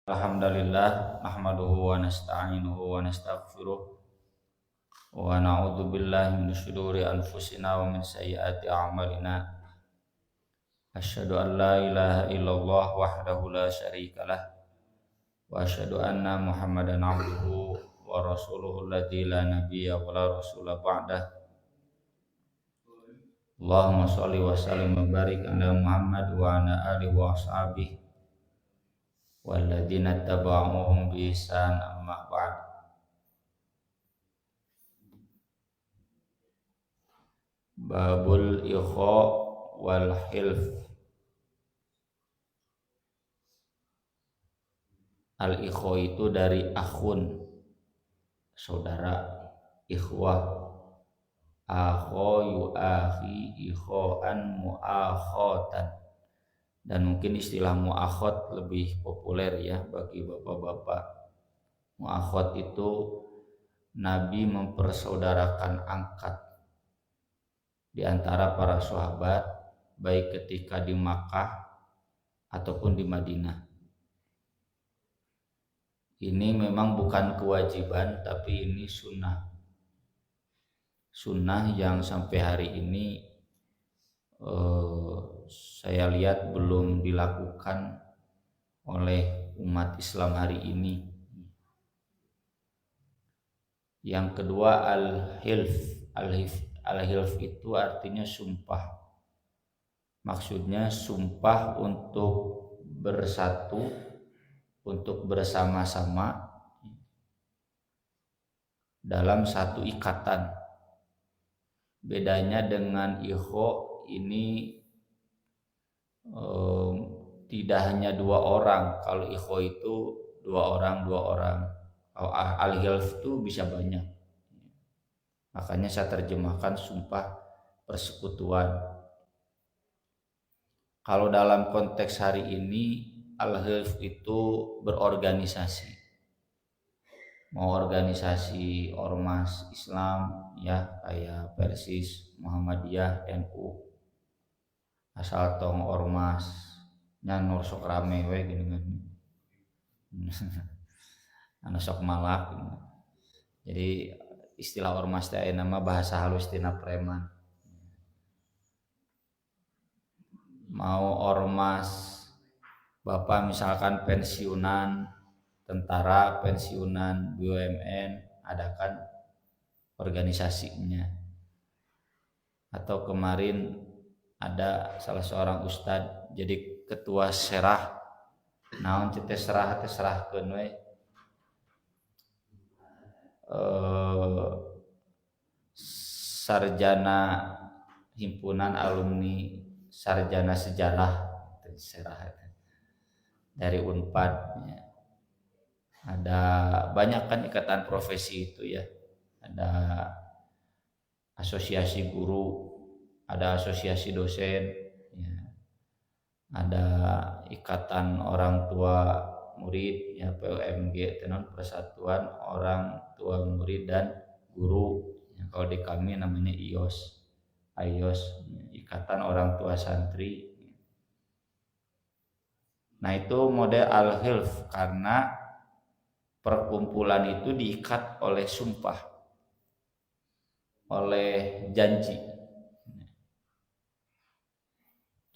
Alhamdulillah nahmaduhu wa nasta'inuhu wa nastaghfiruh wa na'udzu billahi min syururi anfusina wa min sayyiati a'malina. Asyhadu an la ilaha illallah wahdahu la syarikalah wa asyhadu anna Muhammadan abduhu wa rasuluhu alladzi la nabiyya wa la rasula ba'dah. Allahumma shalli wa sallim wa barik ala Muhammad wa ala alihi wa ashabihi walladzina tabauhum bi ihsan amma ba'd. Babul ikha wal hilf. Al ikha itu dari akhun, saudara, ikhwah. Akho yu'akhi ikhoan mu'akhatan. Dan mungkin istilah mu'akhot lebih populer ya bagi bapak-bapak. Mu'akhot itu Nabi mempersaudarakan angkat di antara para sahabat, baik ketika di Makkah ataupun di Madinah. Ini memang bukan kewajiban, tapi ini sunnah. Sunnah yang sampai hari ini saya lihat belum dilakukan oleh umat Islam hari ini. Yang kedua al-hilf. Al-hilf itu artinya sumpah. Maksudnya sumpah untuk bersatu, untuk bersama-sama dalam satu ikatan. Bedanya dengan ikho ini tidak hanya dua orang. Kalau ikho itu dua orang. Kalau al-hilf itu bisa banyak. Makanya saya terjemahkan sumpah persekutuan. Kalau dalam konteks hari ini al-hilf itu berorganisasi. Mau organisasi ormas Islam ya kayak Persis, Muhammadiyah, NU. Asal tong ormas nya nur sok rame we gini kan. Anu sok malak. Jadi istilah ormas teh nama bahasa halus tina preman. Mau ormas Bapak misalkan pensiunan tentara, pensiunan BUMN, adakan organisasinya. Atau kemarin ada salah seorang ustadz jadi ketua serah. Naon teh serahkeun we. Sarjana himpunan alumni sarjana sejarah serah dari Unpad ya. Ada banyak kan ikatan profesi itu ya. Ada asosiasi guru, ada asosiasi dosen ya. Ada ikatan orang tua murid ya, POMG, Persatuan Orang Tua Murid dan Guru ya. Kalau di kami namanya IOS ya, Ikatan Orang Tua Santri. Nah itu model al-hilf karena perkumpulan itu diikat oleh sumpah, oleh janji.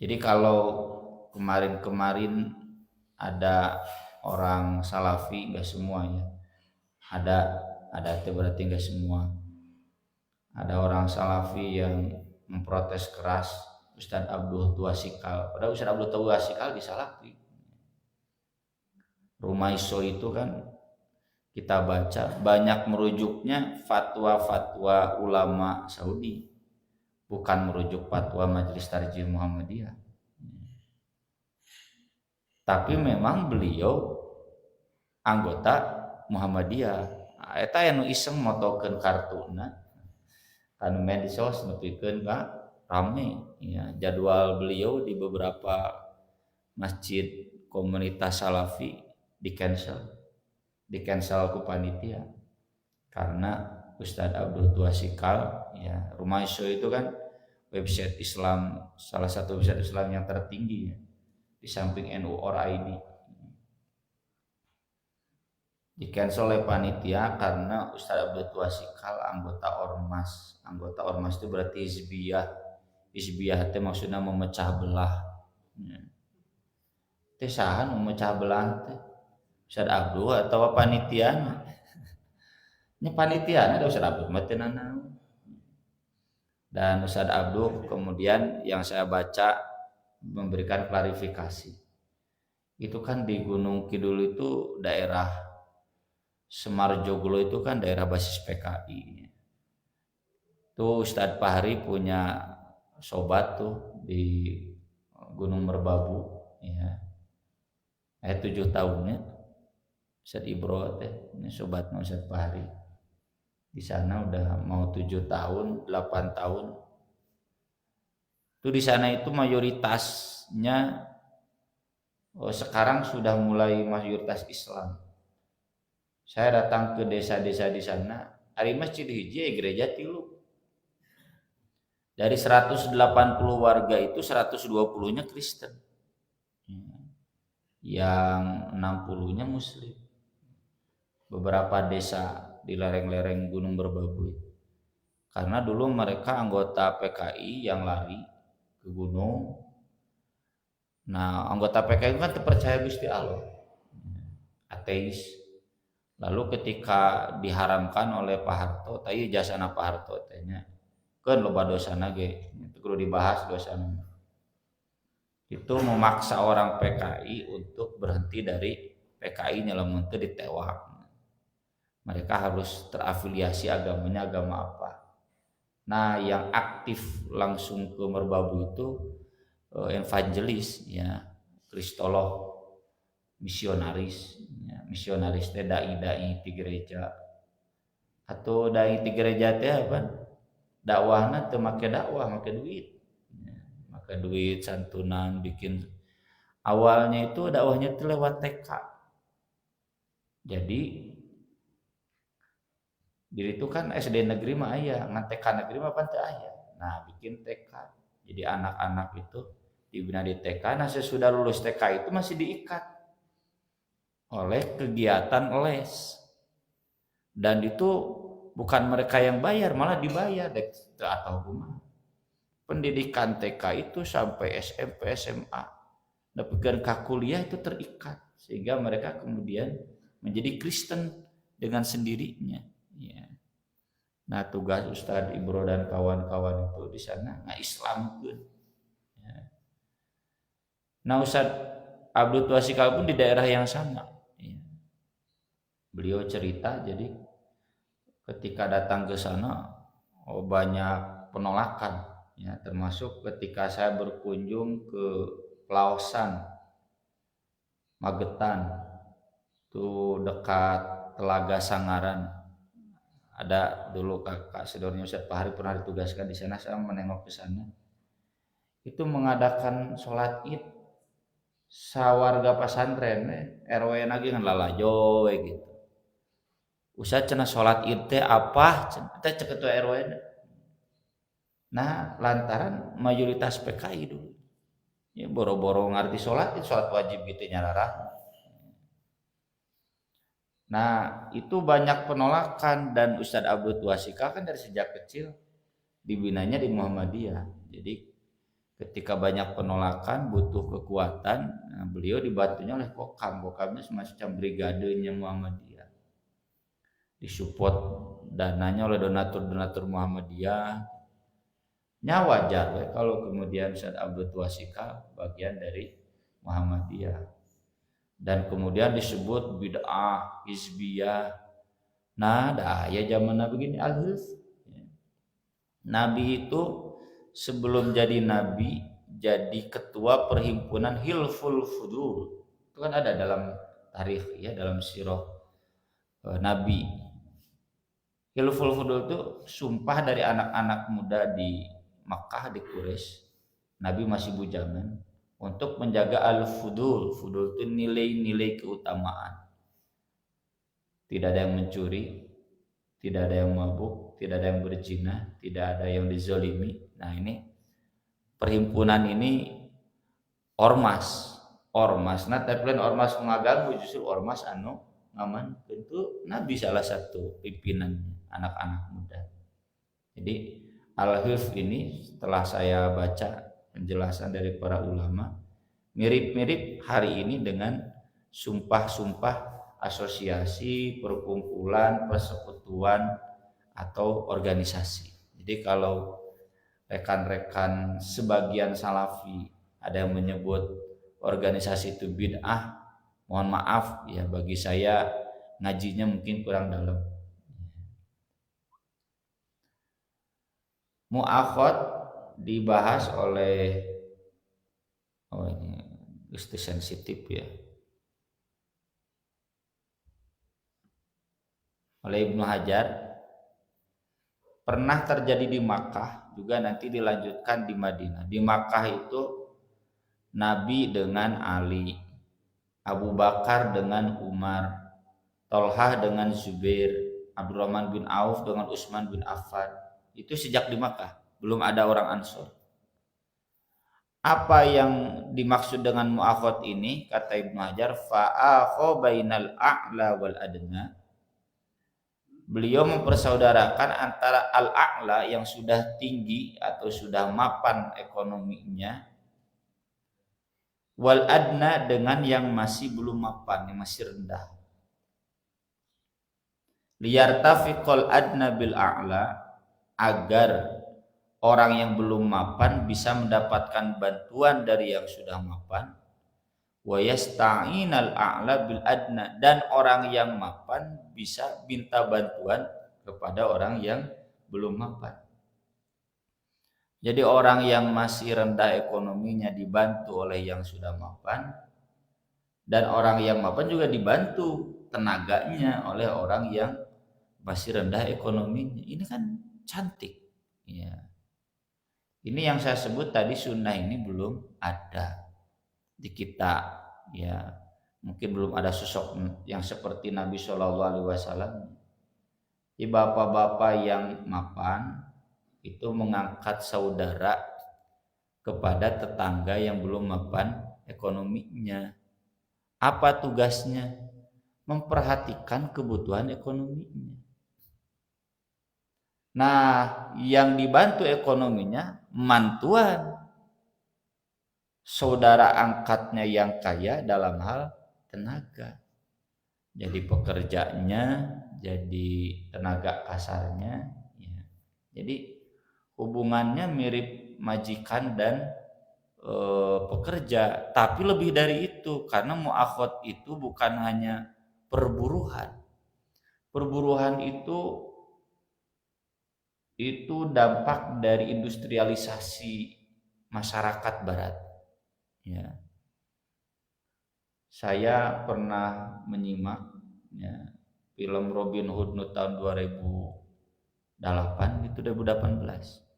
Jadi kalau kemarin-kemarin ada orang salafi, enggak semuanya. Ada itu berarti enggak semua. Ada orang salafi yang memprotes keras Ustadz Abdul Tuasikal. Padahal Ustadz Abdul Tuasikal di salafi. Rumaiso itu kan kita baca banyak merujuknya fatwa-fatwa ulama Saudi, bukan merujuk fatwa Majelis Tarjih Muhammadiyah. Tapi memang beliau anggota Muhammadiyah. Eta anu iseng motokeun kartuna anu medsos nepikeun ka rame ya, jadwal beliau di beberapa masjid komunitas salafi di cancel ku panitia karena Ustadz Abdul Tuasikal ya. Rumaiso itu kan website Islam, salah satu website Islam yang tertinggi ya, di samping NU or ID. di cancel oleh panitia karena Ustadz Abdul Twasikal anggota ormas itu berarti hizbiyah itu maksudnya memecah belah teh sahan memecah belah teh Ustadz Abdul atau panitia ini panitia ada Ustadz Abdul matenana dan Ustadz Abdul kemudian yang saya baca memberikan klarifikasi itu kan di Gunung Kidul itu daerah Semar Joglo itu kan daerah basis PKI. Tuh Ustadz Fahri punya sobat tuh di Gunung Merbabu, ya. 7 tahunnya Ustadz Ibro teh, ini sobatnya Ustadz Fahri. Di sana udah mau 7 tahun, 8 tahun. Tuh di sana itu mayoritasnya sekarang sudah mulai mayoritas Islam. Saya datang ke desa-desa di sana, hari masjid hiji gereja tilu. Dari 180 warga itu 120-nya Kristen. Yang 60-nya Muslim. Beberapa desa di lereng-lereng Gunung Merbabu. Karena dulu mereka anggota PKI yang lari ke gunung. Nah, anggota PKI kan terpercaya Gusti Allah. Ateis. Lalu ketika diharamkan oleh Pak Harto, tadi jasana Pak Harto tanya, kan loba dosana ge, itu perlu dibahas dosana. Itu memaksa orang PKI untuk berhenti dari PKI nyelamun teu ditewak. Mereka harus terafiliasi agamanya agama apa. Nah, yang aktif langsung ke Merbabu itu evangelis, ya, kristolog, misionaris teh dai di gereja atau dai di gereja teh apa dakwahna teu make dakwah make duit make duit santunan bikin awalnya itu dakwahnya itu lewat TK jadi diri itu kan SD negeri mah aya ngan TK negeri mah pan teu aya nah bikin TK jadi anak-anak itu dibina di TK nah sesudah lulus TK itu masih diikat oleh kegiatan les dan itu bukan mereka yang bayar malah dibayar atau rumah pendidikan TK itu sampai SMP SMA dan ke kuliah itu terikat sehingga mereka kemudian menjadi Kristen dengan sendirinya ya. Nah tugas Ustadz Ibro dan kawan-kawan itu di sana Islamkeun ya. Nah Ustadz Abdul Twasikal pun di daerah yang sama. Beliau cerita jadi ketika datang ke sana banyak penolakan ya termasuk ketika saya berkunjung ke Pelausan Magetan tuh dekat Telaga Sangaran ada dulu kakak sedornya Ustadz Fahri pernah ditugaskan di sana saya menengok ke sana itu mengadakan sholat Id sawarga pesantren RW lagi ngan lalajo gitu usah cenah sholat Id teh apa teh cek ketua RW nah lantaran mayoritas PKI dulu ya boro-boro ngarti sholat wajib gitu nyararah nah itu banyak penolakan dan Ustadz Abdul Twasikal kan dari sejak kecil dibinanya di Muhammadiyah jadi ketika banyak penolakan butuh kekuatan nah, beliau dibantunya oleh Kokamnya semacam brigadenya Muhammadiyah disupport dananya oleh donatur Muhammadiyah nya wajar ya, kalau kemudian Ustadz Abdul Twasikal bagian dari Muhammadiyah dan kemudian disebut bid'ah hizbiyah nah dah ya zamanna begini al-hilf Nabi itu sebelum jadi Nabi jadi ketua perhimpunan Hilful Fudul itu kan ada dalam tarikh ya dalam sirah Nabi Hilful Fudul itu sumpah dari anak-anak muda di Makkah di Quraisy Nabi masih bujangan untuk menjaga al-fudul itu nilai-nilai keutamaan tidak ada yang mencuri tidak ada yang mabuk tidak ada yang berzina tidak ada yang dizalimi nah ini perhimpunan ini ormas nah tapi lain ormas mengganggu justru ormas anu ngaman itu Nabi salah satu pimpinannya anak-anak muda. Jadi Al-Hifz ini setelah saya baca penjelasan dari para ulama mirip-mirip hari ini dengan sumpah-sumpah asosiasi, perkumpulan, persekutuan atau organisasi. Jadi kalau rekan-rekan sebagian salafi ada yang menyebut organisasi itu bid'ah, mohon maaf ya, bagi saya ngajinya mungkin kurang dalam. Mu'akhad dibahas oleh ini isti sensitif ya, oleh Ibnu Hajar. Pernah terjadi di Makkah, juga nanti dilanjutkan di Madinah. Di Makkah itu Nabi dengan Ali, Abu Bakar dengan Umar, Tolhah dengan Zubair, Abdurrahman bin Auf dengan Utsman bin Affan. Itu sejak di Makkah, belum ada orang Ansor. Apa yang dimaksud dengan mu'akhad ini? Kata Ibnu Hajar, fa'akho bainal a'la wal adna. Beliau mempersaudarakan antara al-a'la yang sudah tinggi atau sudah mapan ekonominya, wal adna dengan yang masih belum mapan, yang masih rendah. Liyartafiqal adna bil a'la, agar orang yang belum mapan bisa mendapatkan bantuan dari yang sudah mapan. Wa yasta'inal a'la bil adna, dan orang yang mapan bisa minta bantuan kepada orang yang belum mapan. Jadi orang yang masih rendah ekonominya dibantu oleh yang sudah mapan, dan orang yang mapan juga dibantu tenaganya oleh orang yang masih rendah ekonominya. Ini kan cantik ya. Ini yang saya sebut tadi, sunnah ini belum ada di kita ya. Mungkin belum ada sosok yang seperti Nabi SAW. Di bapak-bapak yang mapan itu mengangkat saudara kepada tetangga yang belum mapan ekonominya. Apa tugasnya? Memperhatikan kebutuhan ekonominya. Nah, yang dibantu ekonominya mantuan saudara angkatnya yang kaya dalam hal tenaga. Jadi pekerjanya, jadi tenaga kasarnya ya. Jadi hubungannya mirip majikan dan pekerja, tapi lebih dari itu, karena mu'akhad itu bukan hanya perburuhan. Perburuhan itu dampak dari industrialisasi masyarakat barat ya. Saya pernah menyimak ya, film Robin Hood tahun 2008 itu 2018.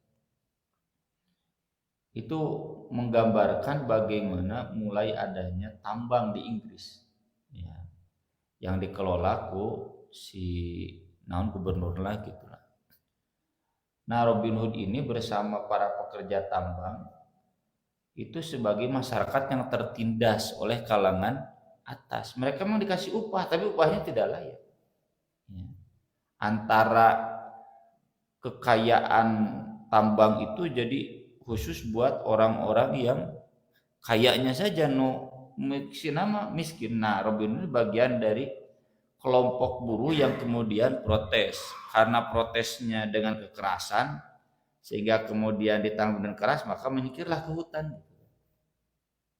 Itu menggambarkan bagaimana mulai adanya tambang di Inggris ya, yang dikelola ku si gubernur lah gitu lah. Nah, Robin Hood ini bersama para pekerja tambang itu sebagai masyarakat yang tertindas oleh kalangan atas. Mereka memang dikasih upah, tapi upahnya tidak layak ya. Antara kekayaan tambang itu jadi khusus buat orang-orang yang kayaknya saja, miskin. Nah, Robin Hood bagian dari kelompok buruh yang kemudian protes. Karena protesnya dengan kekerasan sehingga kemudian ditanggung dengan keras, maka menyingkirlah ke hutan.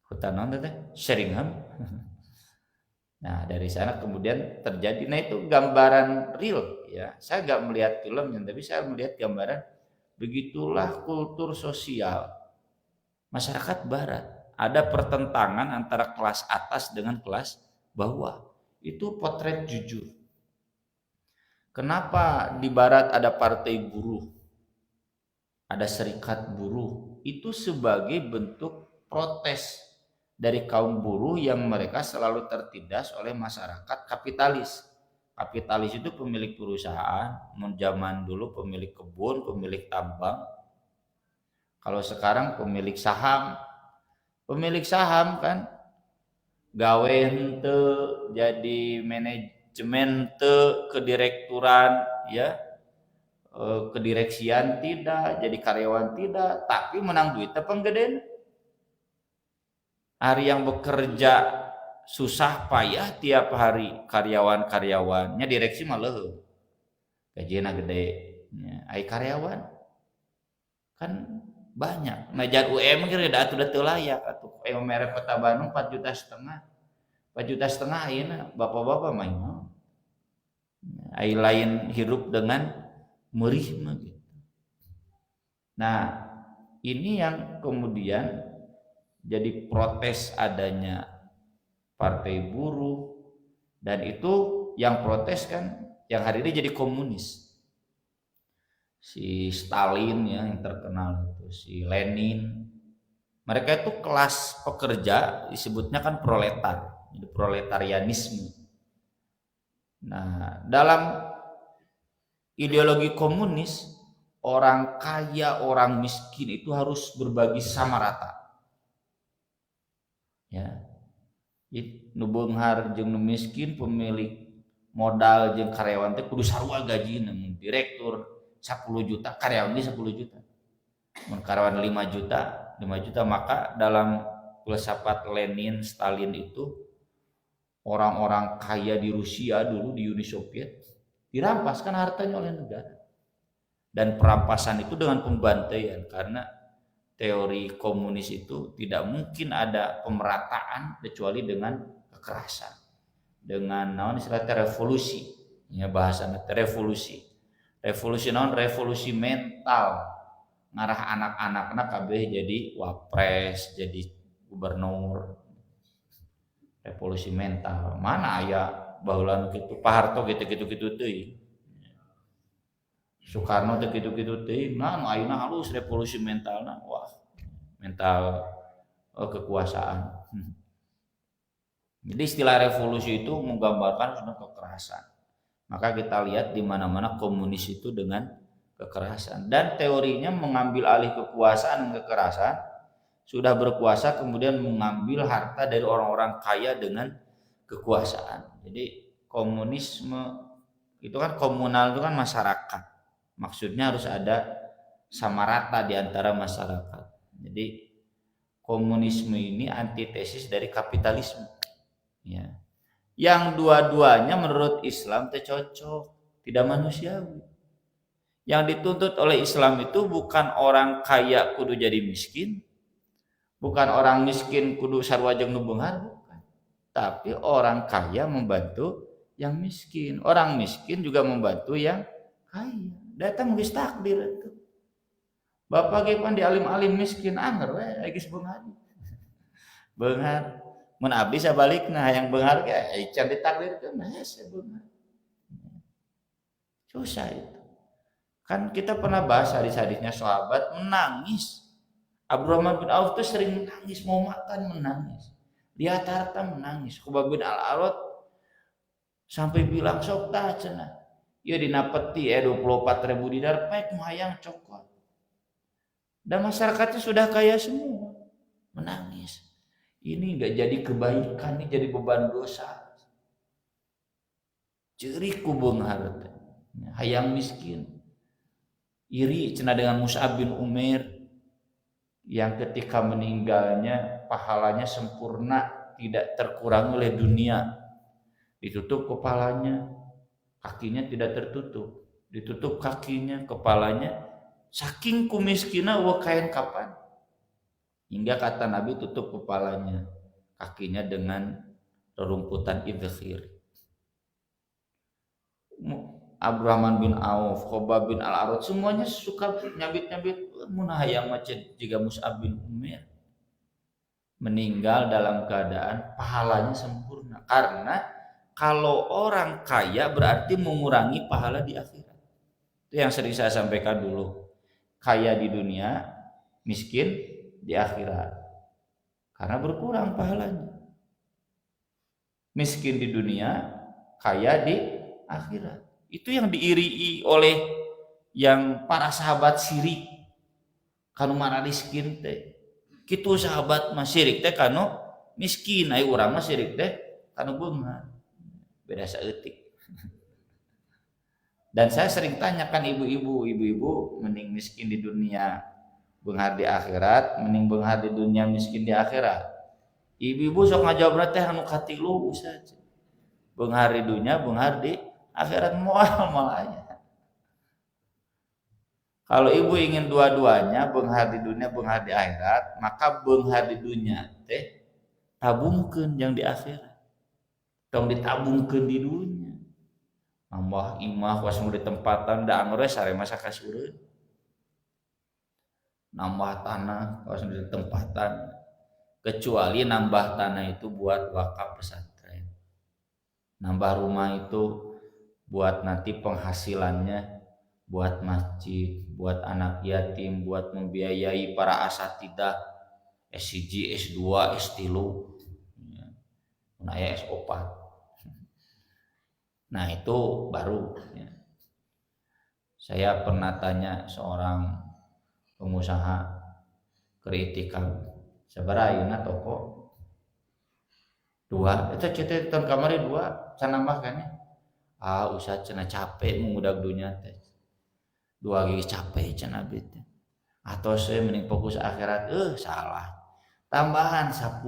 Hutan apa teh? Sheringham. Nah, dari sana kemudian terjadi. Nah, itu gambaran real ya. Saya nggak melihat filmnya, tapi saya melihat gambaran. Begitulah kultur sosial masyarakat barat. Ada pertentangan antara kelas atas dengan kelas bawah. Itu potret jujur. Kenapa di barat ada partai buruh, ada serikat buruh? Itu sebagai bentuk protes dari kaum buruh yang mereka selalu tertindas oleh masyarakat kapitalis. Kapitalis itu pemilik perusahaan, zaman dulu pemilik kebun, pemilik tambang. Kalau sekarang pemilik saham. Pemilik saham kan gawe henteu jadi manajemen kedirekturan ya, kedireksian tidak, jadi karyawan tidak, tapi menang duit penggedean. Hari yang bekerja susah payah tiap hari karyawannya direksi malah gajinya gede ya, ai karyawan kan banyak. Nah jan UM kira da atuh teu layak atuh mere Kota Bandung 4,5 juta 4,5 juta ayeuna bapak-bapak main ai lain hirup dengan meurih mah gitu. Nah ini yang kemudian jadi protes adanya partai buruh, dan itu yang protes kan yang hari ini jadi komunis. Si Stalin ya yang terkenal itu, si Lenin. Mereka itu kelas pekerja disebutnya kan proletar, jadi proletarianisme. Nah, dalam ideologi komunis, orang kaya, orang miskin itu harus berbagi sama rata. Ya. Nu beunghar jeung nu miskin, pemilik modal jeung karyawan teh kudu sarua gajina. Direktur 10 juta, karyawan ge 10 juta. Mun karyawan 5 juta, maka dalam filsafat Lenin, Stalin itu orang-orang kaya di Rusia dulu, di Uni Soviet dirampaskan hartanya oleh negara. Dan perampasan itu dengan pembantaian, karena teori komunis itu tidak mungkin ada pemerataan kecuali dengan kekerasan, dengan naon istilahnya revolusi, ya bahasanya revolusi naon, revolusi mental, ngarah anak-anakna kabeh jadi wapres, jadi gubernur, revolusi mental. Mana aya baheula kitu, Pak Harto gitu-gitu teuing, Soekarno teh gitu-gitu teuing. Nah ayeuna halus revolusi mentalna, wah mental kekuasaan. Jadi istilah revolusi itu menggambarkan sudah kekerasan. Maka kita lihat di mana-mana komunis itu dengan kekerasan, dan teorinya mengambil alih kekuasaan dan kekerasan. Sudah berkuasa kemudian mengambil harta dari orang-orang kaya dengan kekuasaan. Jadi komunisme itu kan, komunal itu kan masyarakat. Maksudnya harus ada sama rata di antara masyarakat. Jadi komunisme ini antitesis dari kapitalisme. Ya. Yang dua-duanya menurut Islam teh cocok, tidak manusiawi. Yang dituntut oleh Islam itu bukan orang kaya kudu jadi miskin, bukan orang miskin kudu sarua jeung nu beunghar, bukan. Tapi orang kaya membantu yang miskin, orang miskin juga membantu yang kaya. Datang geus takdir itu. Bapak ge pan di alim-alim miskin anger we geus beunghar. Beunghar mun abdi sabalikna hayang beunghar ge can ditakdirkeun hese beunghar. Susah itu. Kan kita pernah bahas hadis-hadisnya sahabat menangis. Abdurrahman bin Auf tuh sering menangis, mau makan menangis. Lihat harta menangis. Khubab bin Al-Arad sampai bilang sok tah cenah. Ieu dina peti 24.000 dinar pek hayang cokot. Dan masyarakatnya sudah kaya semua. Menangis. Ini enggak jadi kebaikan, ini jadi beban dosa. Ceurik ku beunghar teh. Hayang miskin. Iri cenah dengan Mus'ab bin Umair yang ketika meninggalnya pahalanya sempurna, tidak terkurang oleh dunia. Ditutup kepalanya, kakinya tidak tertutup. Ditutup kakinya, kepalanya, saking kumiskina eueuh kain kapan. Hingga kata Nabi tutup kepalanya, kakinya dengan rerumputan idkhir. Abdurrahman bin Auf, Khobab bin Al-Arad semuanya suka nyabit-nyabit mun hayang macet jiga Mus'ab bin Umair. Meninggal dalam keadaan pahalanya sempurna. Karena kalau orang kaya berarti mengurangi pahala di akhirat. Itu yang sering saya sampaikan dulu. Kaya di dunia, miskin di akhirat. Karena berkurang pahalanya. Miskin di dunia, kaya di akhirat. Itu yang diirii oleh yang para sahabat syirik. Kanu mana miskin teh. Kitu sahabat mah syirik teh kanu miskin, aya urang mah syirik teh kanu beunghar. Beda saeutik. Dan saya sering tanyakan ibu-ibu mending miskin di dunia beunghar di akhirat, mending beunghar di dunia miskin di akhirat. Ibu-ibu sok ngajawab teh anu katilu Ustaz. Beunghar di dunia, beunghar di akhirat moal aya. Kalau ibu ingin dua-duanya, beunghar di dunia, beunghar di akhirat, maka beunghar di dunia teh tabungkeun yang di akhirat. Tong ditabungkeun di dunia. Nambah imah was nu ditempatan da anu sare masa kasureun. Nambah tanah was nu ditempatan. Kecuali nambah tanah itu buat wakaf pesantren. Nambah rumah itu buat nanti penghasilannya buat masjid, buat anak yatim, buat membiayai para asatidah S1, S2, S3, nah ya S4. Nah itu baru ya. Saya pernah tanya seorang pengusaha kritikal sabaraha ayeuna toko 2 eta cetek tahun kamari 2 can nambah kan ya usah cenah capek mengudag dunia teh 2 gigi capek cenah abdi teh atau saya mending fokus akhirat salah tambahan 10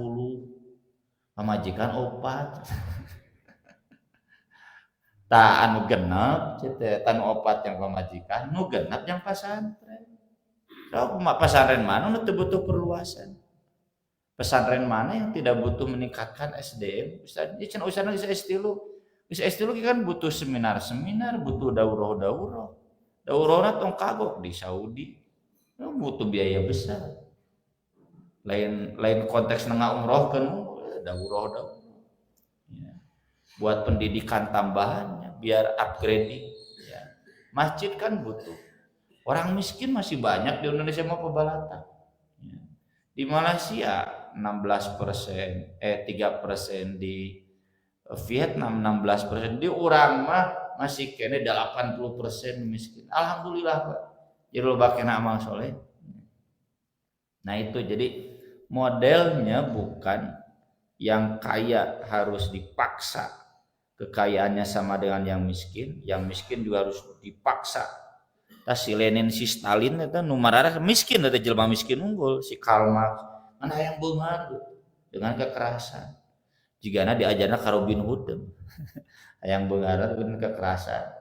pamajikan 4 ta anu genep cetek tan 4 yang pamajikan nu genep yang pasantren so pesantren mana nu teu butuh perluasan pesantren mana yang tidak butuh meningkatkan SDM Ustaz ieu cenah usahana geus S3 kan butuh seminar-seminar butuh daurah tong kagok di Saudi butuh biaya besar lain konteks ngaumrohkeun daurah ya. Buat pendidikan tambahannya biar upgrading ya. Masjid kan butuh orang miskin masih banyak di Indonesia mah pebalata ya. Di Malaysia 16%, 3% di Vietnam 16%, di urang mah masih kene 80% miskin. Alhamdulillah Pak. Jadi loba kena amal soleh. Nah itu jadi modelnya bukan yang kaya harus dipaksa kekayaannya sama dengan yang miskin juga harus dipaksa. Tas si Lenin si Stalin eta nu mararah miskin eta jelema miskin unggul si Karl Marx mana yang beunghar dengan kekerasan. Jigana diajarna ka Robin Hood. Yang beunghar dengan kekerasan.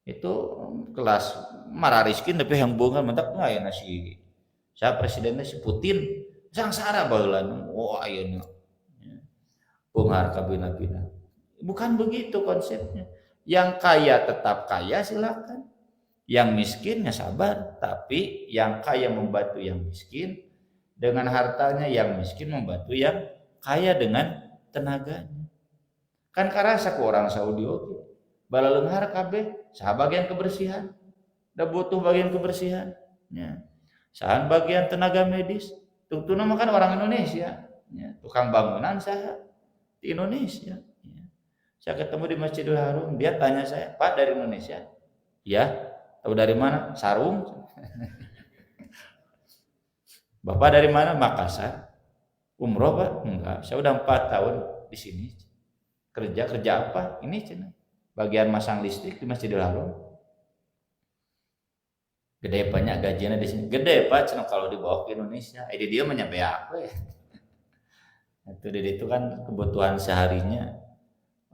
Itu kelas marariskin tapi yang beunghar mentak aya si siapa presidennya si Putin sangsara baheula ayeuna beunghar ka bina-bina. Bukan begitu konsepnya. Yang kaya tetap kaya silakan. Yang miskinnya sabar, tapi yang kaya membantu yang miskin dengan hartanya, yang miskin membantu yang kaya dengan tenaganya. Kan karasa ku orang Saudi oke. Bala leunghar kabeh saha bagian kebersihan. Da butuh bagian kebersihan. Ya. Saha bagian tenaga medis. Tungtuna mah kan orang Indonesia. Ya. Tukang bangunan saha di Indonesia. Ya. Saya ketemu di Masjidil Haram, dia tanya saya, "Pak dari Indonesia?" "Ya." "Tahu dari mana?" "Sarung." "Bapak dari mana?" "Makassar." "Umroh Pak?" "Enggak, saya udah 4 tahun di sini." Kerja apa? "Ini cenah. Bagian masang listrik di Masjidil Haram." "Gede banyak gajinya di sini." "Gede Pak, cenah kalau dibawa ke Indonesia." Ini dia menyampai apa ya? Itu di itu kan kebutuhan seharinya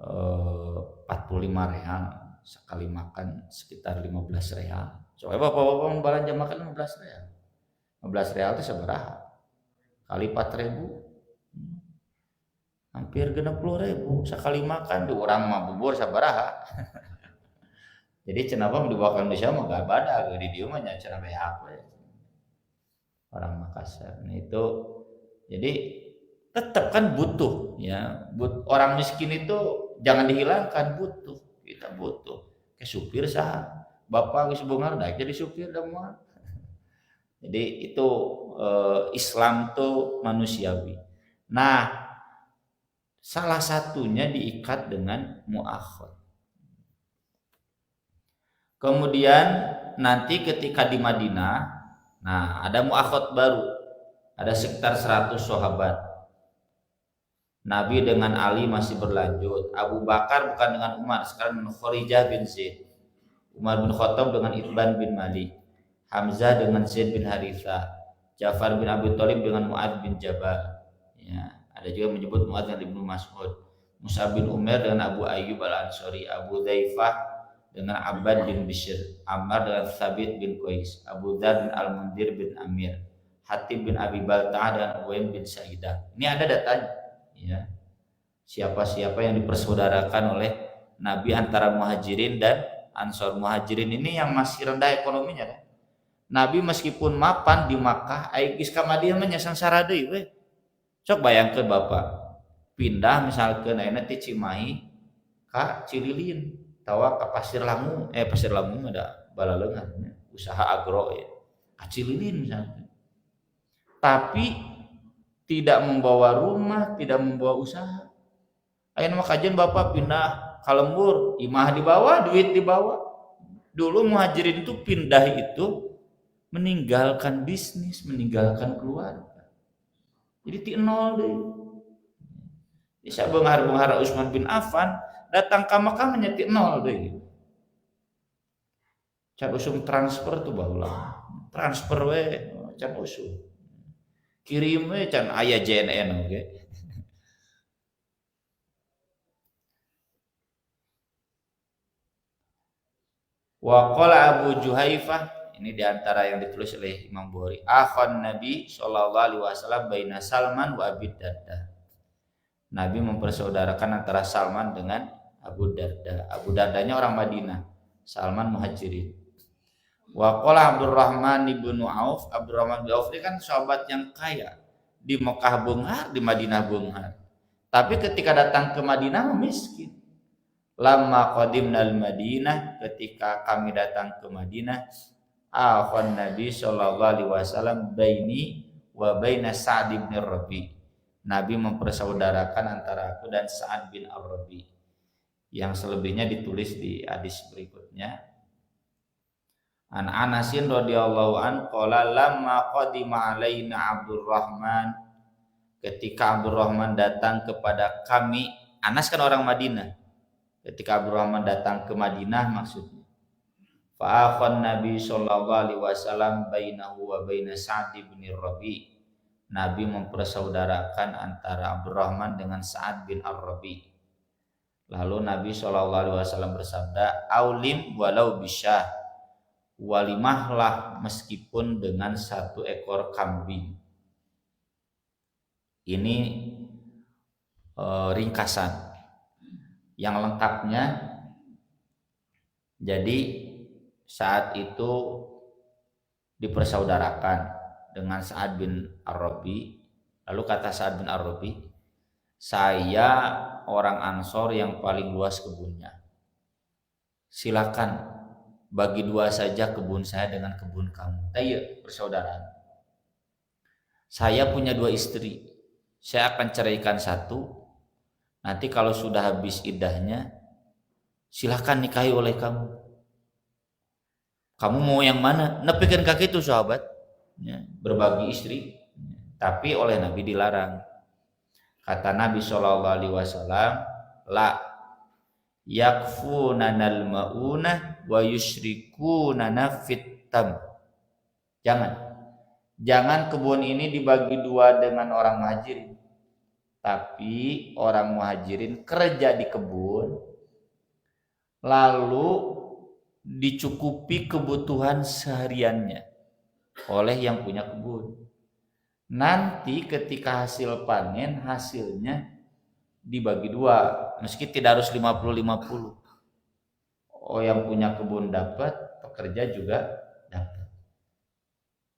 45 real. Sekali makan sekitar 15 real. Soalnya bapak-bapak belanja makan 15 real. 15 real itu sabaraha? Kali 4.000. Hampir 60.000 sekali makan di urang mah bubur sabaraha. Jadi cenapa dibawa ke Indonesia mah gak badag di dieu mah nya cenah bae apa ya. Orang Makassar. Nah itu jadi tetap kan butuh ya. Orang miskin itu jangan dihilangkan, butuh. Kita butuh. Ke supir saha? Bapak geus beunghar daek jadi supir da moal. Jadi itu Islam tuh manusiawi. Nah, salah satunya diikat dengan muakhad. Kemudian nanti ketika di Madinah, nah ada muakhad baru. Ada sekitar 100 sahabat. Nabi dengan Ali masih berlanjut. Abu Bakar bukan dengan Umar, sekarang dengan Kharijah bin Zaid. Umar bin Khattab dengan Itban bin Malik, Hamzah dengan Zaid bin Harithah, Ja'far bin Abi Thalib dengan Mu'adz bin Jabal. Ya, ada juga menyebut Mu'adz dengan Ibnu Mas'ud, Mus'ab bin Umair dengan Abu Ayyub al-Ansari, Abu Dzaifah dengan Abbad bin Bishr, Ammar dengan Thabit bin Qais, Abu Dzar bin Al-Mundhir bin Amir, Hatib bin Abi Balta'ah dan Uwaim bin Sa'idah. Ini ada datanya, ya. Siapa-siapa yang dipersaudarakan oleh Nabi antara Muhajirin dan Ansor. Muhajirin ini yang masih rendah ekonominya kan. Nabi meskipun mapan di Makkah, geus ka Madinah mah nya sangsara deui we. Sok bayangkeun Bapak, pindah misalkan ayeuna ti Cimahi ka Cililin, tawa ka Pasir Langu, Pasir Langu ada balaleungan usaha agro ya. Ka Cililin misalkan. Tapi tidak membawa rumah, tidak membawa usaha. Ayeuna mah kajian Bapak pindah ka Lembur, imah dibawa, duit dibawa. Dulu Muhajirin itu pindah itu meninggalkan bisnis, meninggalkan keluarga. Jadi ti nol deh. Bisa benghar-benghar Utsman bin Affan datang ke Makkah menjadi nol deh. Can usum transfer tuh baheula. Transfer we can usum. Kirim we can aya JNN oge. Wa qala Abu Juhaifah, ini diantara yang ditulis oleh Imam Bukhari, akhon Nabi sallallahu alaihi wasallam baina Salman wa Abi Darda. Nabi mempersaudarakan antara Salman dengan Abu Darda. Abu Dardanya orang Madinah, Salman Muhajirin. Wa qala Abdurrahman ibnu Auf, Abdurrahman bin Auf ini kan sahabat yang kaya, di Mekah beunghar, di Madinah beunghar. Tapi ketika datang ke Madinah miskin. Lama qadimnal Madinah, ketika kami datang ke Madinah, akhon Nabi sallallahu alaihi wasallam baini wa baina Sa'd bin Rabi. Nabi mempersaudarakan antara aku dan Sa'ad bin Ar-Rabi. Yang selebihnya ditulis di hadis berikutnya. An Anasin radhiyallahu an qala lamma qadima alaina Abdurrahman, ketika Abdurrahman datang kepada kami, Anas kan orang Madinah. Ketika Abdurrahman datang ke Madinah maksudnya. Fa'akhon Nabi sallallahu alaihi wasallam bainahu wa baina Sa'd bin Rabi. Nabi mempersaudarakan antara Abdurrahman dengan Sa'ad bin Ar-Rabi. Lalu Nabi sallallahu alaihi wasallam bersabda, "Aulim walau bisyah." Walimahlah meskipun dengan 1 ekor kambing. Ini ringkasan. Yang lengkapnya, jadi saat itu dipersaudarakan dengan Sa'ad bin Ar-Rabi. Lalu kata Sa'ad bin Ar-Rabi, saya orang Ansor yang paling luas kebunnya. Silakan bagi 2 saja kebun saya dengan kebun kamu. Ayo persaudaraan. Saya punya 2 istri. Saya akan ceraikan 1. Nanti kalau sudah habis iddahnya, silahkan nikahi oleh kamu. Kamu mau yang mana? Nepikeun kaki itu sahabat, ya, berbagi istri. Tapi oleh Nabi dilarang. Kata Nabi sallallahu alaihi wasallam, la yakfunanal maunah wa yusyrikunana fitam. Jangan kebun ini dibagi 2 dengan orang Muhajirin. Tapi orang Muhajirin kerja di kebun, lalu dicukupi kebutuhan sehariannya oleh yang punya kebun. Nanti ketika hasil panen, hasilnya dibagi 2, meski tidak harus 50-50. Oh, yang punya kebun dapat, pekerja juga dapat.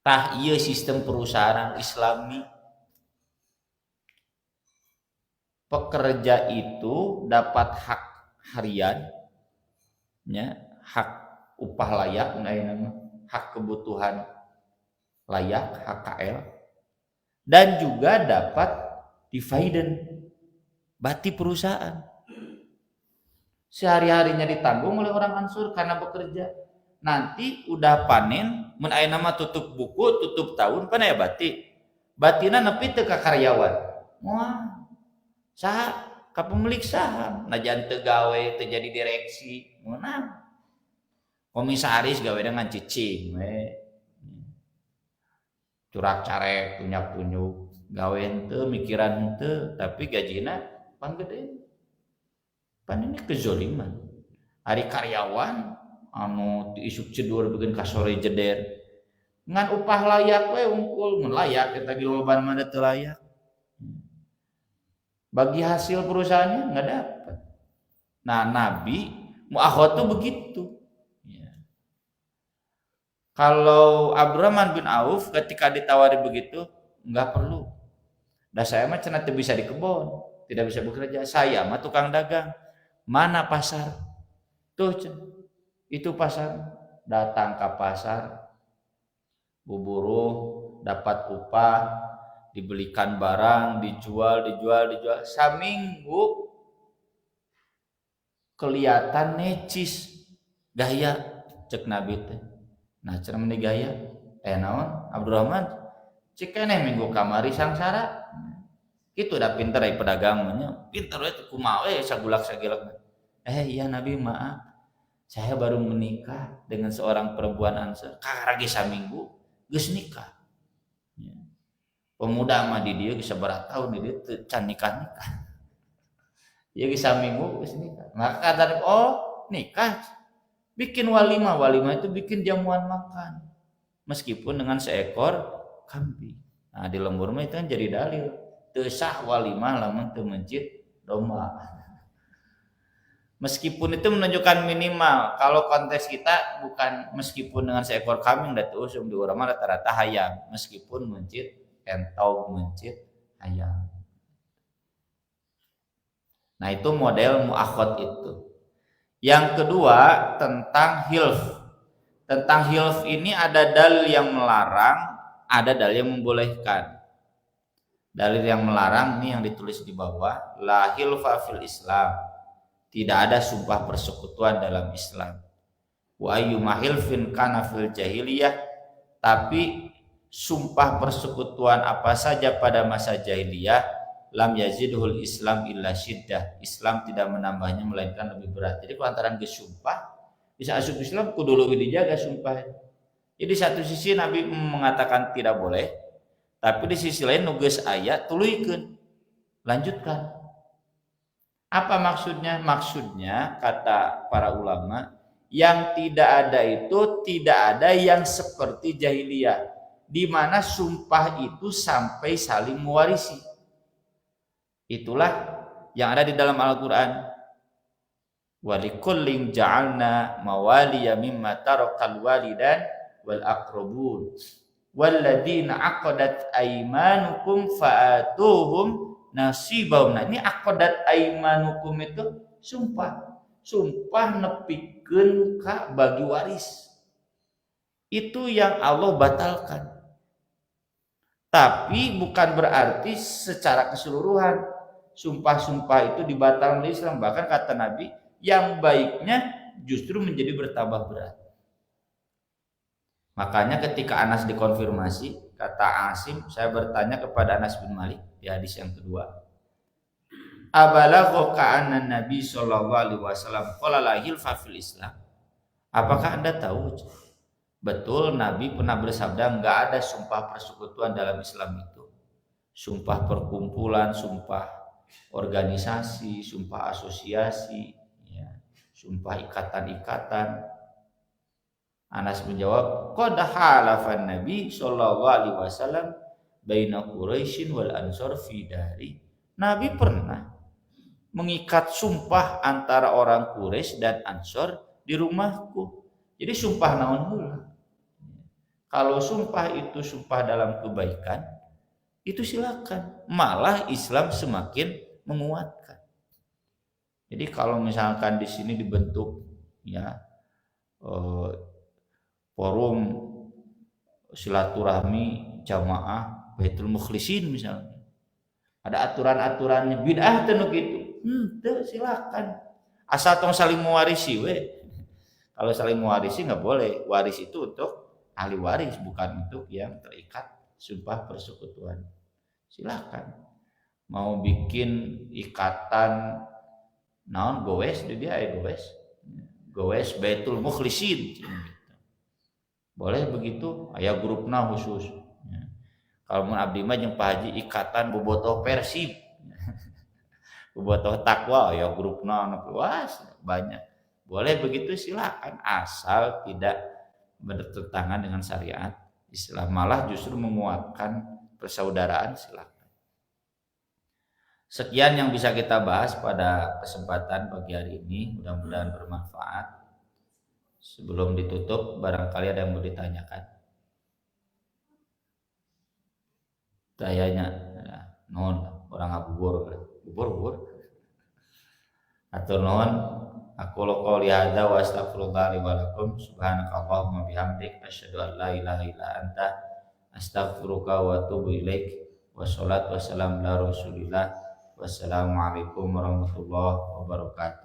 Tah ieu sistem perusahaan Islami. Pekerja itu dapat hak harian, ya, hak upah layak, hak kebutuhan layak, HKL, dan juga dapat dividen, bati perusahaan. Sehari-harinya ditanggung oleh orang Ansur karena bekerja. Nanti udah panen, mun aya nama tutup buku, tutup tahun, pan aya bati. Batina nepi teu ka karyawan. Wah, saha ka pemilik saham, najan teu gawe, teu jadi direksi, meunang. Komisaris gawe dengan cicing curak carek tunyak tunyuk gawe henteu mikiran henteu tapi gajina pan gede pan ini kezoliman ari karyawan anu diisuk cedur bikin kasore jeder ngan upah layak we unggul mun layak eta ge loban mah teu layak bagi hasil perusahaannya nggak dapat nah nabi muakhad tuh begitu. Kalau Abdurrahman bin Auf ketika ditawari begitu, nggak perlu. Dah saya mah cenah teu bisa di kebon, tidak bisa bekerja. Saya mah tukang dagang. Mana pasar? Tuh, itu pasar. Datang ke pasar, buburu, dapat upah, dibelikan barang, dijual. Saminggu kelihatan necis, gaya cek Nabi teh. Nah cenah meni gaya naon Abdurrahman cek keneh minggu kamari sangsara kitu da pinter ai pedagang mah nya pinter we kumaha we sagulak-sagilak iya Nabi maaf saya baru menikah dengan seorang perempuan Ansor karage saminggu geus nikah pemuda mah di dieu geus sabaraha taun di dieu teu can nikah ieu geus saminggu geus nikah maka kata nikah bikin walimah itu bikin jamuan makan meskipun dengan seekor kambing. Nah di lembur mah itu kan jadi dalil teu sah walimah lamun teu mencit domba. Meskipun itu menunjukkan minimal kalau konteks kita bukan meskipun dengan seekor kambing da teu usum di urang mah rata-rata hayam meskipun mencit entog mencit hayam. Nah itu model muakhad itu. Yang kedua tentang hilf. Tentang hilf ini ada dalil yang melarang, ada dalil yang membolehkan. Dalil yang melarang ini yang ditulis di bawah, la hilfa fil Islam. Tidak ada sumpah persekutuan dalam Islam. Wa ayyuma hilfin kana fil jahiliyah, tapi sumpah persekutuan apa saja pada masa jahiliyah lam yazidhul Islam illa syiddah. Islam tidak menambahnya melainkan lebih berat. Jadi kuantaran ge sumpah bisa asup Islam kudu leuwih dijaga sumpah. Jadi satu sisi Nabi mengatakan tidak boleh, tapi di sisi lain nu geus aya tuluykeun. Lanjutkan. Apa maksudnya? Maksudnya kata para ulama, yang tidak ada itu tidak ada yang seperti jahiliyah di mana sumpah itu sampai saling mewarisi. Itulah yang ada di dalam Al-Quran. Walikullin ja'alna mawaliya mimma tarakal walidan wal aqrabun walladzina aqadat aymanukum fa'atuhum nasibahum. Nah ini aqadat aymanukum itu sumpah nepikeun ka bagi waris. Itu yang Allah batalkan. Tapi bukan berarti secara keseluruhan sumpah-sumpah itu dibatalkan oleh Islam. Bahkan kata Nabi, yang baiknya justru menjadi bertambah berat. Makanya ketika Anas dikonfirmasi, kata Asim, saya bertanya kepada Anas bin Malik di hadis yang kedua. Abalagha ka'anna Nabi sallallahu alaihi wasallam qala la hilfa fil Islam. Apakah Anda tahu? Betul Nabi pernah bersabda enggak ada sumpah persekutuan dalam Islam itu. Sumpah perkumpulan, sumpah organisasi, sumpah asosiasi, ya, sumpah ikatan-ikatan. Anas menjawab, qad halafan Nabi sallallahu alaihi wasallam baina Quraisyin wal Ansor fi dari. Nabi pernah mengikat sumpah antara orang Quraisy dan Ansor di rumahku. Jadi sumpah naon heula. Kalau sumpah itu sumpah dalam kebaikan, itu silakan. Malah Islam semakin menguatkan. Jadi kalau misalkan di sini dibentuk ya forum silaturahmi jamaah Baitul Mukhlisin misalnya. Ada aturan-aturannya bid'ah teh nu kitu. Teu silakan. Asal tong saling mewarisi we. Kalau saling mewarisi enggak boleh. Waris itu untuk ahli waris bukan untuk yang terikat sumpah persekutuan. Silakan. Mau bikin ikatan naon goes di dia goes. Gowes Baitul Mukhlisin. Boleh begitu, aya grupna khusus. Kalau mun abdi mah jeung Pak Haji ikatan bobotoh Persib. Bobotoh takwa ya grupna anu luas banyak. Boleh begitu silakan asal tidak bertentangan dengan syariat Islam, malah justru menguatkan persaudaraan silakan. Sekian yang bisa kita bahas pada kesempatan pagi hari ini, mudah-mudahan bermanfaat. Sebelum ditutup, barangkali ada yang mau ditanyakan. Tayanya, non orang bubur. Atau non, aku qouli hadza wa astaghfirullah li wa lakum subhanakallahumma bihamdik asyhadu an la ilaha illa anta astaghfiruka wa atubu ilaik. Wassalatu wassalamu ala Rasulillah. Wassalamualaikum warahmatullahi wabarakatuh.